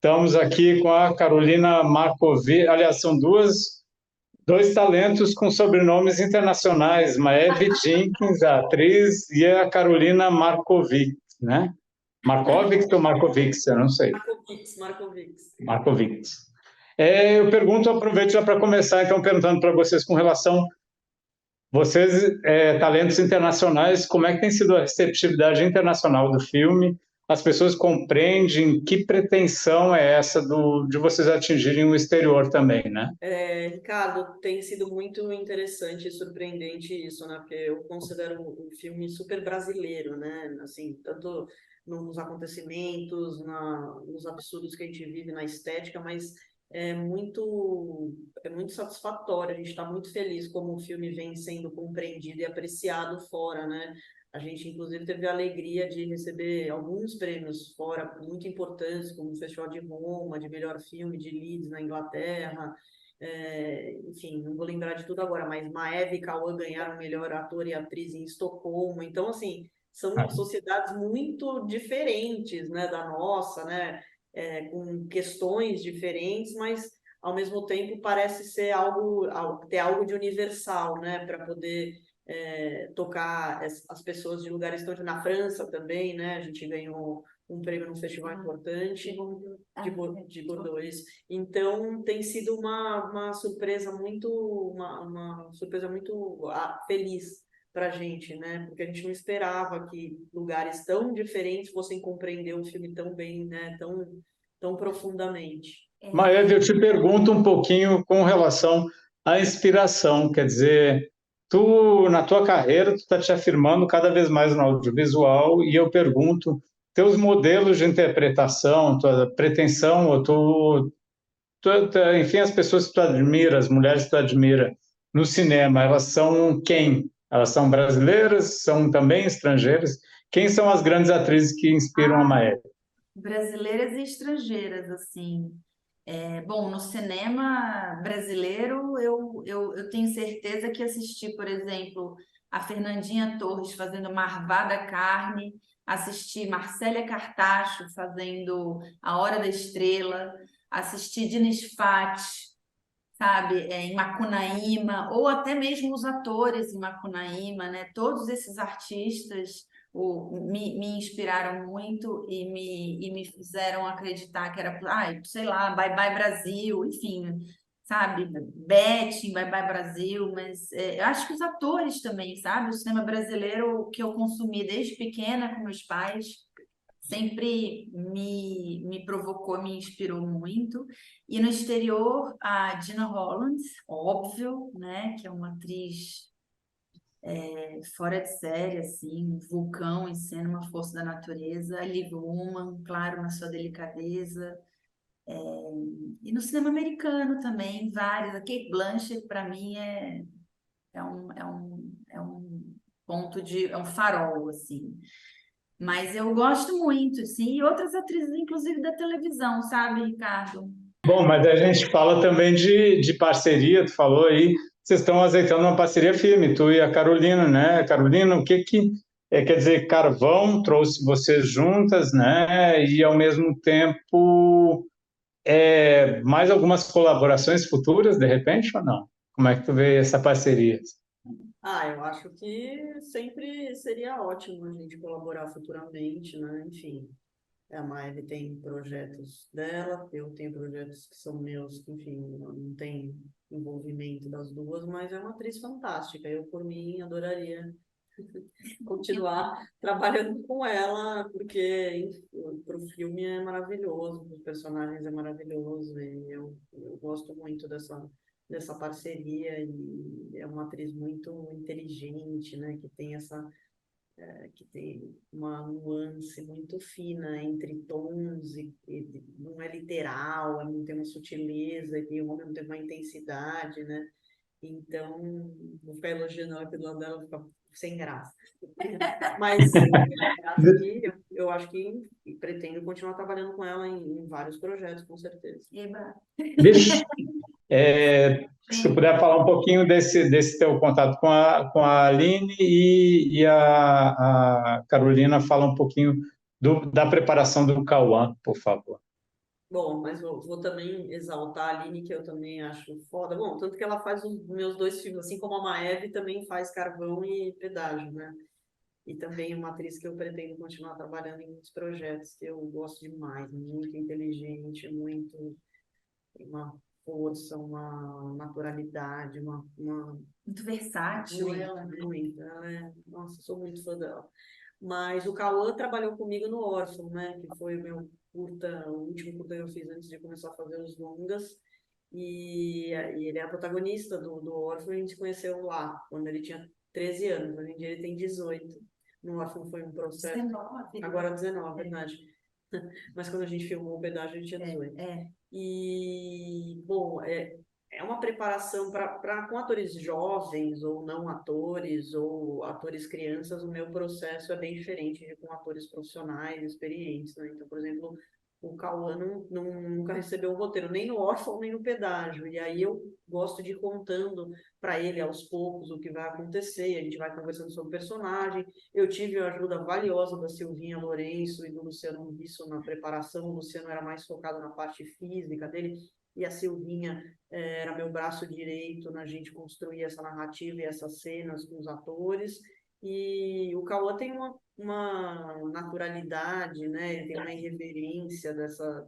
Estamos aqui com a Carolina Markovic. Aliás, são dois talentos com sobrenomes internacionais, Maeve Jenkins, a atriz, e a Carolina Markovic, né? Markovic ou Markovic, eu não sei. Markovics, Markovics. Markovic. Eu pergunto, aproveito já para começar, então, perguntando para vocês com relação, vocês, talentos internacionais, como é que tem sido a receptividade internacional do filme? As pessoas compreendem que pretensão é essa de vocês atingirem o exterior também, né? Ricardo, tem sido muito interessante e surpreendente isso, né? Porque eu considero um filme super brasileiro, né? Assim, tanto nos acontecimentos, nos absurdos que a gente vive na estética, mas é muito satisfatório. A gente está muito feliz como o filme vem sendo compreendido e apreciado fora, né? A gente, inclusive, teve a alegria de receber alguns prêmios fora muito importantes, como o Festival de Roma, de melhor filme de Leeds na Inglaterra. Enfim, não vou lembrar de tudo agora, mas Maeve e Cauã ganharam melhor ator e atriz em Estocolmo. Então, assim, são sociedades muito diferentes, né, da nossa, né, com questões diferentes, mas ao mesmo tempo parece ser ter algo de universal, né, para poder tocar as pessoas de lugares tão na França também, né, a gente ganhou um prêmio num festival importante de Bordeaux, isso. Então tem sido uma surpresa uma surpresa muito feliz para a gente, né? Porque a gente não esperava que lugares tão diferentes fossem compreender o filme tão bem, né? Tão profundamente. Maeve, eu te pergunto um pouquinho com relação à inspiração, quer dizer, tu, na tua carreira, tu está te afirmando cada vez mais no audiovisual, e eu pergunto, teus modelos de interpretação, tua pretensão, ou enfim, as pessoas que tu admira, as mulheres que tu admira no cinema, elas são quem? Elas são brasileiras? São também estrangeiras? Quem são as grandes atrizes que inspiram a Maeve? Brasileiras e estrangeiras, assim. Bom, no cinema brasileiro, eu tenho certeza que assisti, por exemplo, a Fernandinha Torres fazendo Marvada Carne, assisti Marcélia Cartacho fazendo A Hora da Estrela, assisti Diniz Fati, sabe, em Macunaíma, ou até mesmo os atores em Macunaíma, né? Todos esses artistas me inspiraram muito e me fizeram acreditar que era, ai, sei lá, Bye Bye Brasil, enfim, sabe, Beth, em Bye Bye Brasil, mas eu acho que os atores também, sabe, o cinema brasileiro que eu consumi desde pequena com meus pais, sempre me provocou, me inspirou muito. E no exterior, a Gina Holland, óbvio, né, que é uma atriz fora de série, assim, um vulcão em cena, uma força da natureza. A Liv Ullmann, claro, na sua delicadeza. E no cinema americano também, várias. A Cate Blanchett, para mim, é um ponto é um farol, assim. Mas eu gosto muito, sim, e outras atrizes, inclusive da televisão, sabe, Ricardo? Bom, mas a gente fala também de parceria, tu falou aí, vocês estão azeitando uma parceria firme, tu e a Carolina, né? Carolina, o que quer dizer, Carvão trouxe vocês juntas, né? E ao mesmo tempo, mais algumas colaborações futuras, de repente, ou não? Como é que tu vê essa parceria? Eu acho que sempre seria ótimo a gente colaborar futuramente, né? Enfim, a Maeve tem projetos dela, eu tenho projetos que são meus, que, enfim, não tem envolvimento das duas, mas é uma atriz fantástica. Eu, por mim, adoraria continuar trabalhando com ela, porque para o filme é maravilhoso, para os personagens é maravilhoso, e eu gosto muito dessa parceria, e é uma atriz muito inteligente, né, que tem uma nuance muito fina entre tons, e não é literal, não tem uma sutileza, e ao mesmo tempo uma intensidade, né? Então, vou ficar elogiando ela aqui do lado dela, fica sem graça. Mas eu acho que pretendo continuar trabalhando com ela em vários projetos, com certeza. Eba. Vixe, se tu puder falar um pouquinho desse teu contato com a Aline e a Carolina fala um pouquinho da preparação do Cauã, por favor. Bom, mas vou também exaltar a Aline, que eu também acho foda. Bom, tanto que ela faz os meus dois filmes, assim como a Maeve também faz Carvão e Pedágio, né? E também uma atriz que eu pretendo continuar trabalhando em muitos projetos, que eu gosto demais, muito inteligente, muito, uma força, uma naturalidade, Muito versátil muito, ela, né? muito. Nossa, sou muito fã dela. Mas o Cauã trabalhou comigo no Órfão, né? Que foi o meu curta, o último curta que eu fiz antes de começar a fazer os longas. E ele é a protagonista do Órfão, e a gente se conheceu lá, quando ele tinha 13 anos. Hoje em dia ele tem 18. No Órfão foi um processo. 19. Agora 19, verdade. Mas quando a gente filmou o pedágio, ele tinha 18. E, bom, é uma preparação para com atores jovens ou não atores ou atores crianças. O meu processo é bem diferente de com atores profissionais experientes, né? Então, por exemplo, o Cauã nunca recebeu um roteiro nem no Órfão nem no pedágio, e aí eu gosto de ir contando para ele aos poucos o que vai acontecer, a gente vai conversando sobre o personagem. Eu tive a ajuda valiosa da Silvinha Lourenço e do Luciano Bisso na preparação. O Luciano era mais focado na parte física dele, e a Silvinha era meu braço direito na gente construir essa narrativa e essas cenas com os atores. E o Cauã tem uma naturalidade, né? Ele tem uma irreverência dessa,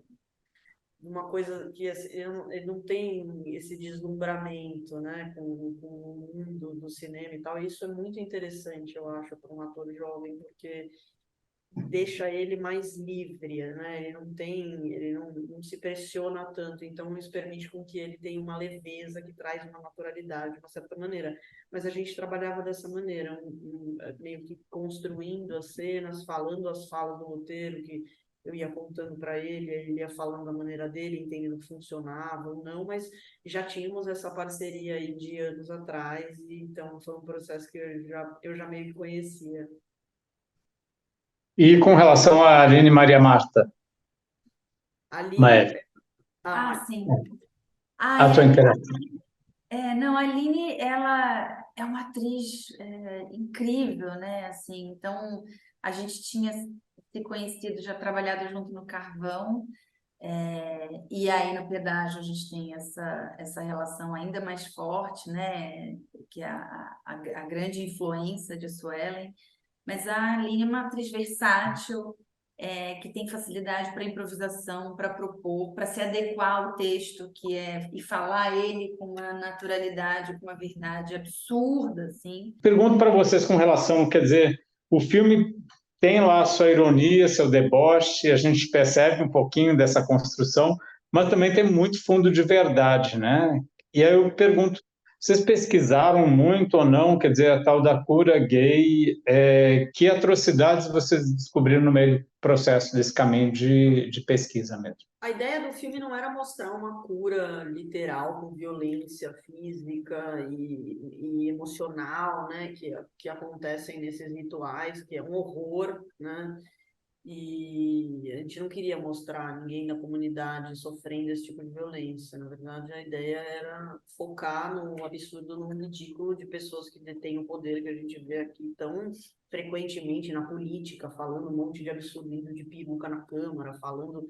uma coisa que assim, ele não tem esse deslumbramento, né, com o mundo do cinema e tal. E isso é muito interessante, eu acho, para um ator jovem, porque deixa ele mais livre, né? Ele não se pressiona tanto, então isso permite com que ele tenha uma leveza que traz uma naturalidade, de uma certa maneira. Mas a gente trabalhava dessa maneira, meio que construindo as cenas, falando as falas do roteiro, que eu ia contando para ele ia falando da maneira dele, entendendo que funcionava ou não, mas já tínhamos essa parceria aí de anos atrás, e então foi um processo que eu já meio que conhecia. E com relação a Aline Maria Marta, Aline, Maeve, Sim. a tua interação. Não, a Aline, ela é uma atriz incrível, né? Assim, então, a gente tinha se conhecido, já trabalhado junto no Carvão, e aí no Pedágio a gente tem essa relação ainda mais forte, né? Que é a grande influência de Suelen. Mas a Aline é uma atriz versátil, que tem facilidade para improvisação, para propor, para se adequar ao texto e falar ele com uma naturalidade, com uma verdade absurda, assim. Pergunto para vocês com relação, quer dizer, o filme tem lá a sua ironia, seu deboche, a gente percebe um pouquinho dessa construção, mas também tem muito fundo de verdade, né? E aí eu pergunto, vocês pesquisaram muito ou não, quer dizer, a tal da cura gay, que atrocidades vocês descobriram no meio do processo desse caminho de pesquisa mesmo? a ideia do filme não era mostrar uma cura literal com violência física e emocional, né, que acontecem nesses rituais, que é um horror, né? E a gente não queria mostrar ninguém da comunidade sofrendo esse tipo de violência. Na verdade, a ideia era focar no absurdo, no ridículo de pessoas que detêm o poder que a gente vê aqui tão frequentemente na política, falando um monte de absurdo indo de peruca na Câmara, falando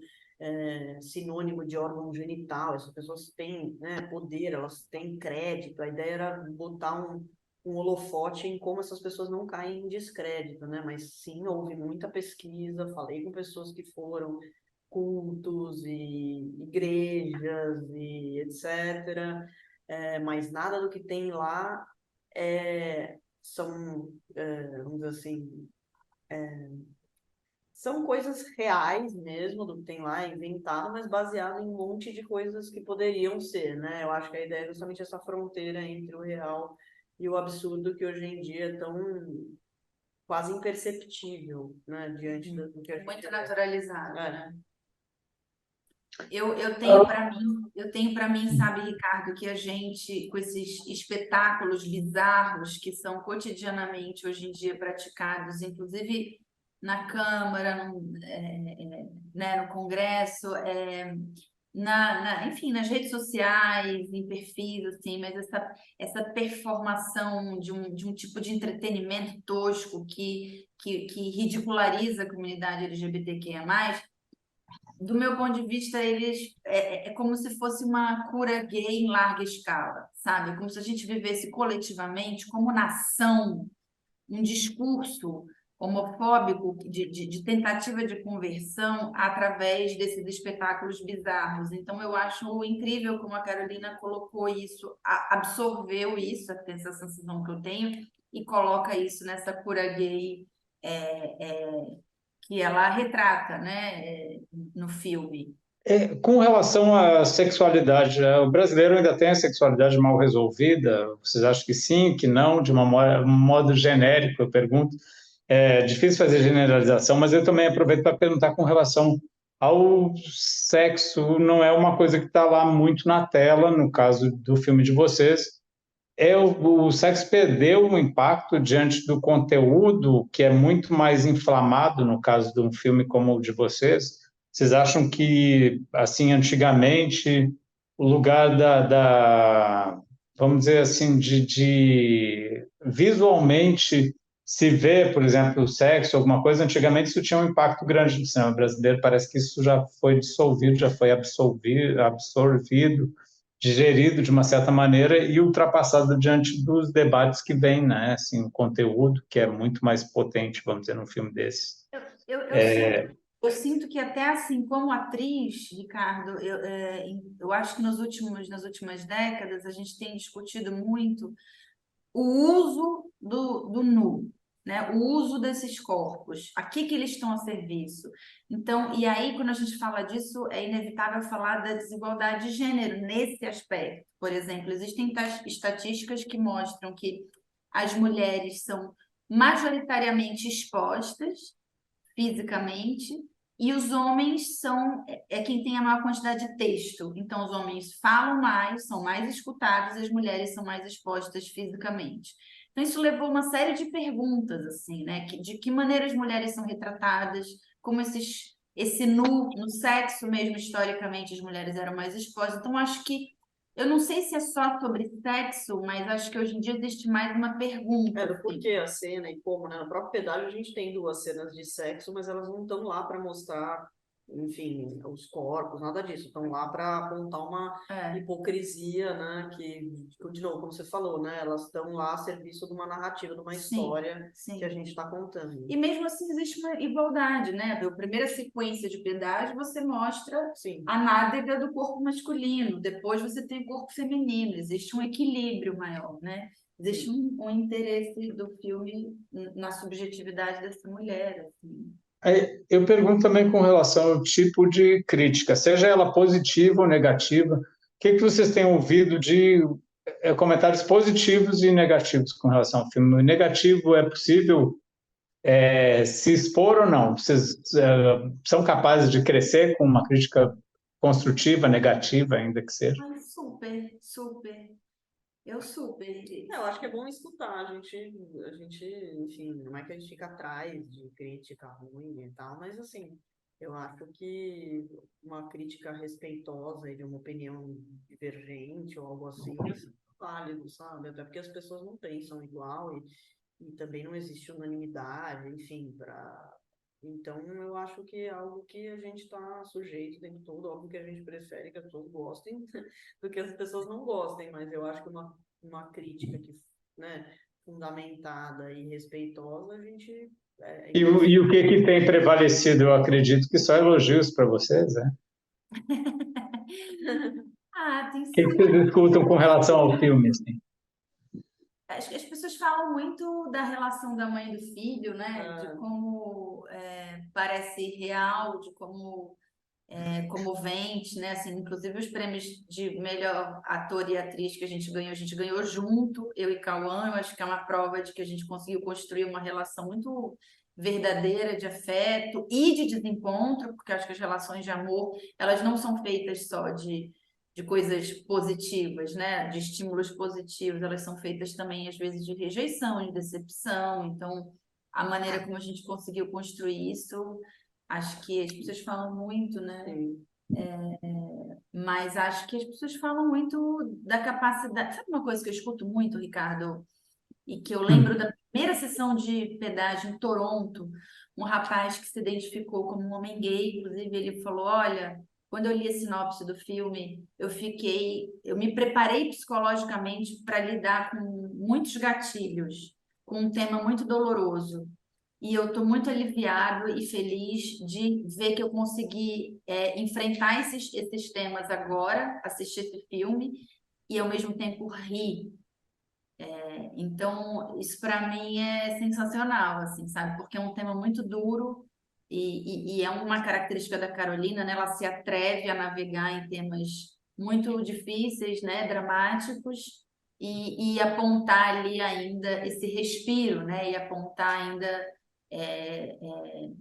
sinônimo de órgão genital. Essas pessoas têm, né, poder, elas têm crédito. A ideia era botar um holofote em como essas pessoas não caem em descrédito, né? Mas sim, houve muita pesquisa, falei com pessoas que foram, cultos e igrejas e etc. Mas nada do que tem lá vamos dizer assim, são coisas reais mesmo do que tem lá, inventado, mas baseado em um monte de coisas que poderiam ser, né? Eu acho que a ideia é justamente essa fronteira entre o real e o absurdo, que hoje em dia é tão quase imperceptível, né, diante do que a gente Muito vê. naturalizado, É. né? Eu tenho para mim, sabe, Ricardo, que a gente, com esses espetáculos bizarros que são cotidianamente hoje em dia praticados, inclusive na Câmara, né, no Congresso, enfim, nas redes sociais, em perfis, assim, mas essa performação de um tipo de entretenimento tosco que ridiculariza a comunidade LGBTQIA+, do meu ponto de vista, eles é como se fosse uma cura gay em larga escala, sabe? Como se a gente vivesse coletivamente, como nação, um discurso homofóbico de tentativa de conversão através desses espetáculos bizarros. Então, eu acho incrível como a Carolina colocou isso, absorveu isso, essa sensação que eu tenho, e coloca isso nessa cura gay é, é, que ela retrata, né, no filme. Com relação à sexualidade, o brasileiro ainda tem a sexualidade mal resolvida? Vocês acham que sim, que não? De um modo genérico, eu pergunto. É difícil fazer generalização, mas eu também aproveito para perguntar com relação ao sexo. Não é uma coisa que está lá muito na tela, no caso do filme de vocês. O sexo perdeu o impacto diante do conteúdo, que é muito mais inflamado no caso de um filme como o de vocês. Vocês acham que, assim, antigamente, o lugar vamos dizer assim, de visualmente se ver, por exemplo, o sexo, alguma coisa, antigamente isso tinha um impacto grande no cinema brasileiro, parece que isso já foi dissolvido, já foi absorvido, digerido de uma certa maneira e ultrapassado diante dos debates que vêm, né? Assim, o conteúdo que é muito mais potente, vamos dizer, num filme desse. Eu sinto que até assim, como atriz, Ricardo, eu acho que nas últimas décadas a gente tem discutido muito o uso do nu, né? O uso desses corpos, a que eles estão a serviço. Então, e aí, quando a gente fala disso, é inevitável falar da desigualdade de gênero nesse aspecto. Por exemplo, existem estatísticas que mostram que as mulheres são majoritariamente expostas fisicamente, e os homens são quem tem a maior quantidade de texto. Então, os homens falam mais, são mais escutados, e as mulheres são mais expostas fisicamente. Então, isso levou uma série de perguntas, assim, né? De que maneira as mulheres são retratadas, como esse nu, no sexo mesmo, historicamente, as mulheres eram mais expostas. Então, acho que eu não sei se é só sobre sexo, mas acho que hoje em dia existe mais uma pergunta. Do porquê a cena e como, né? No próprio pedágio a gente tem duas cenas de sexo, mas elas não estão lá para mostrar, enfim, os corpos, nada disso. Estão lá para apontar uma hipocrisia, né? Que, de novo, como você falou, né? Elas estão lá a serviço de uma narrativa, de uma história que a gente está contando. E mesmo assim existe uma igualdade, né? A primeira sequência de pedágio você mostra a nádega do corpo masculino, depois você tem o corpo feminino, existe um equilíbrio maior, né? Existe um interesse do filme na subjetividade dessa mulher, assim. Eu pergunto também com relação ao tipo de crítica, seja ela positiva ou negativa, o que vocês têm ouvido de comentários positivos e negativos com relação ao filme? O negativo é possível se expor ou não? Vocês são capazes de crescer com uma crítica construtiva, negativa, ainda que seja? Ai, super, super. Eu super. Eu acho que é bom escutar. A gente, enfim, não é que a gente fica atrás de crítica ruim e tal, mas assim, eu acho que uma crítica respeitosa e de uma opinião divergente ou algo assim é válido, sabe? Até porque as pessoas não pensam igual e também não existe unanimidade, enfim, para. Então, eu acho que é algo que a gente está sujeito o tempo todo. Óbvio que a gente prefere que as pessoas gostem do que as pessoas não gostem, mas eu acho que uma crítica que, né, fundamentada e respeitosa, a gente... E o que tem prevalecido? Eu acredito que só elogios para vocês, né? Tem O que vocês escutam com relação ao filme, assim? Acho que as pessoas falam muito da relação da mãe e do filho, né? De como parece real, de como comovente, né? Assim, inclusive os prêmios de melhor ator e atriz que a gente ganhou junto, eu e Cauã. Eu acho que é uma prova de que a gente conseguiu construir uma relação muito verdadeira de afeto e de desencontro, porque acho que as relações de amor, elas não são feitas só de coisas positivas, né? De estímulos positivos, elas são feitas também, às vezes, de rejeição, de decepção. Então, a maneira como a gente conseguiu construir isso, acho que as pessoas falam muito, né? Mas acho que as pessoas falam muito da capacidade. Sabe uma coisa que eu escuto muito, Ricardo? E que eu lembro da primeira sessão de pedágio em Toronto, um rapaz que se identificou como um homem gay, inclusive ele falou, olha, quando eu li a sinopse do filme, eu me preparei psicologicamente para lidar com muitos gatilhos, com um tema muito doloroso. E eu estou muito aliviado e feliz de ver que eu consegui enfrentar esses temas agora, assistir esse filme, e ao mesmo tempo rir. Então, isso para mim é sensacional, assim, sabe? Porque é um tema muito duro e é uma característica da Carolina, né? Ela se atreve a navegar em temas muito difíceis, né? Dramáticos e apontar ali ainda esse respiro, né? E apontar ainda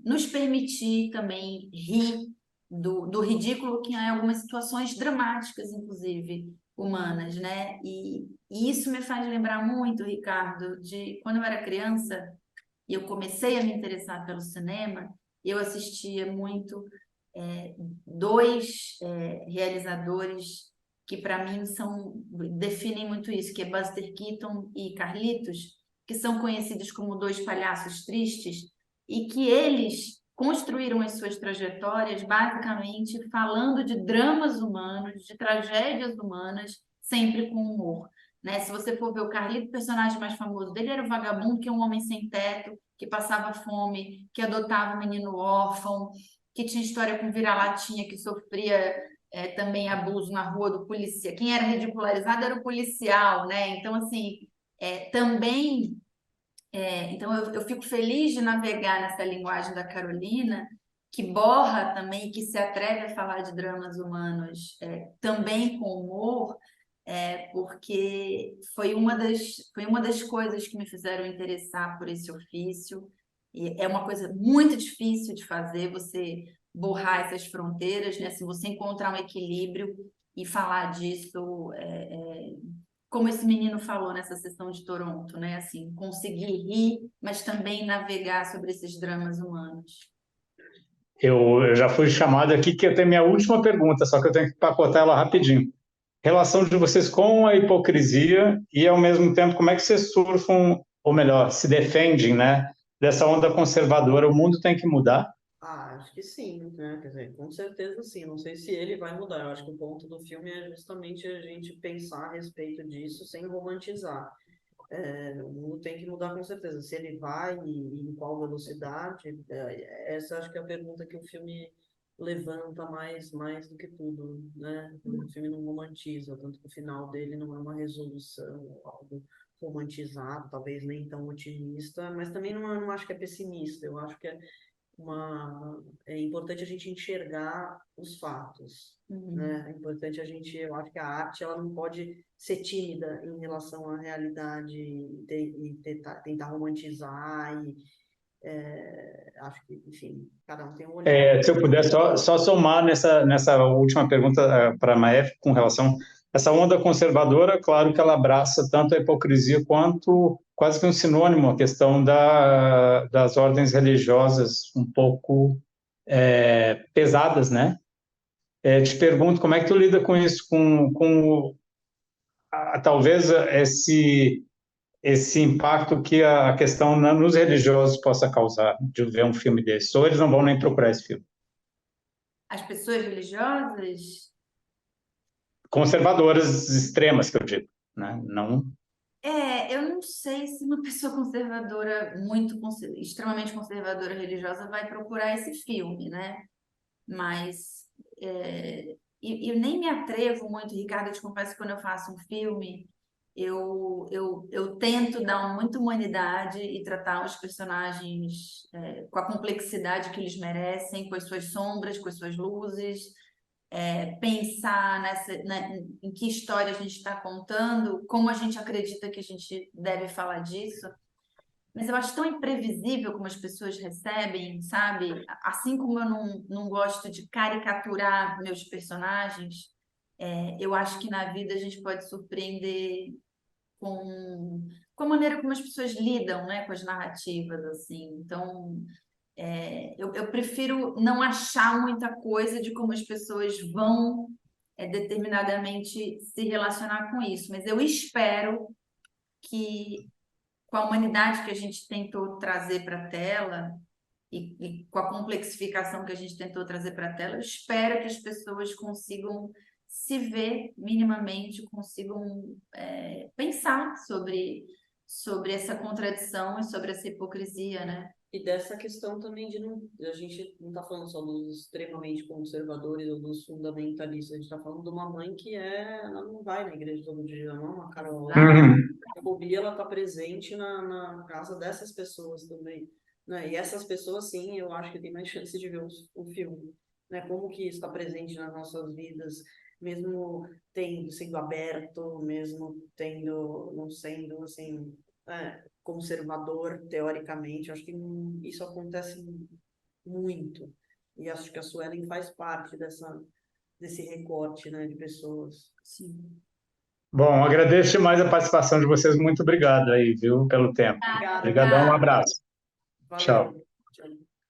nos permitir também rir do ridículo que há em algumas situações dramáticas, inclusive humanas, né? E isso me faz lembrar muito, Ricardo, de quando eu era criança e eu comecei a me interessar pelo cinema, eu assistia muito dois realizadores que para mim definem muito isso, que é Buster Keaton e Carlitos, que são conhecidos como dois palhaços tristes e que eles construíram as suas trajetórias basicamente falando de dramas humanos, de tragédias humanas, sempre com humor. Né? Se você for ver o Carlito, o personagem mais famoso dele era o vagabundo, que é um homem sem teto, que passava fome, que adotava um menino órfão, que tinha história com vira-latinha, que sofria também abuso na rua do policial. Quem era ridicularizado era o policial, né? Então, assim, também então, eu fico feliz de navegar nessa linguagem da Carolina, que borra também, que se atreve a falar de dramas humanos também com humor, porque foi uma das coisas que me fizeram interessar por esse ofício. E é uma coisa muito difícil de fazer, você borrar essas fronteiras, né? Se você encontrar um equilíbrio e falar disso como esse menino falou nessa sessão de Toronto, né? Assim, conseguir rir, mas também navegar sobre esses dramas humanos. Eu já fui chamado aqui que eu tenho minha última pergunta, só que eu tenho que pacotar ela rapidinho. Relação de vocês com a hipocrisia e, ao mesmo tempo, como é que vocês surfam, ou melhor, se defendem, né, dessa onda conservadora? O mundo tem que mudar? Ah, acho que sim, né? Quer dizer, com certeza sim. Não sei se ele vai mudar. Eu acho que o ponto do filme é justamente a gente pensar a respeito disso sem romantizar. O mundo tem que mudar com certeza. Se ele vai e em qual velocidade, essa acho que é a pergunta que o filme levanta mais do que tudo, né? O filme não romantiza, tanto que o final dele não é uma resolução, algo romantizado, talvez nem tão otimista, mas também não acho que é pessimista. Eu acho que é importante a gente enxergar os fatos, né? É importante eu acho que a arte ela não pode ser tímida em relação à realidade tentar romantizar acho que, enfim, cada um tem um olhar. Se eu puder só somar nessa última pergunta para a Maef com relação a essa onda conservadora, claro que ela abraça tanto a hipocrisia quanto quase que um sinônimo a questão das ordens religiosas um pouco pesadas, né? Te pergunto como é que tu lida com isso, talvez esse impacto que a questão nos religiosos possa causar de ver um filme desse, ou eles não vão nem procurar esse filme. As pessoas religiosas, Conservadoras extremas, que eu digo, né? Não. eu não sei se uma pessoa conservadora, extremamente conservadora religiosa, vai procurar esse filme, né? Mas eu nem me atrevo muito, Ricardo, eu te confesso que quando eu faço um filme, eu tento dar muita humanidade e tratar os personagens com a complexidade que eles merecem, com as suas sombras, com as suas luzes, pensar em que história a gente está contando, como a gente acredita que a gente deve falar disso. Mas eu acho tão imprevisível como as pessoas recebem, sabe? Assim como eu não gosto de caricaturar meus personagens, eu acho que na vida a gente pode surpreender com a maneira como as pessoas lidam, né, com as narrativas, assim. Então, eu prefiro não achar muita coisa de como as pessoas vão determinadamente se relacionar com isso, mas eu espero que com a humanidade que a gente tentou trazer para a tela, e com a complexificação que a gente tentou trazer para a tela, eu espero que as pessoas consigam se ver minimamente, consigam pensar sobre essa contradição e sobre essa hipocrisia, né? E dessa questão também de não, a gente não está falando só dos extremamente conservadores ou dos fundamentalistas, a gente está falando de uma mãe que ela não vai na igreja todo dia, não, uma Carol. A Bobia, ela está presente na casa dessas pessoas também, né? E essas pessoas, sim, eu acho que tem mais chance de ver o filme, né? Como que isso está presente nas nossas vidas, mesmo sendo aberto, mesmo não sendo, assim, conservador, teoricamente. Acho que isso acontece muito. E acho que a Suelen faz parte desse recorte, né, de pessoas. Sim. Bom, agradeço demais a participação de vocês. Muito obrigado aí, viu, pelo tempo. Obrigada. Obrigadão, um abraço. Valeu. Tchau.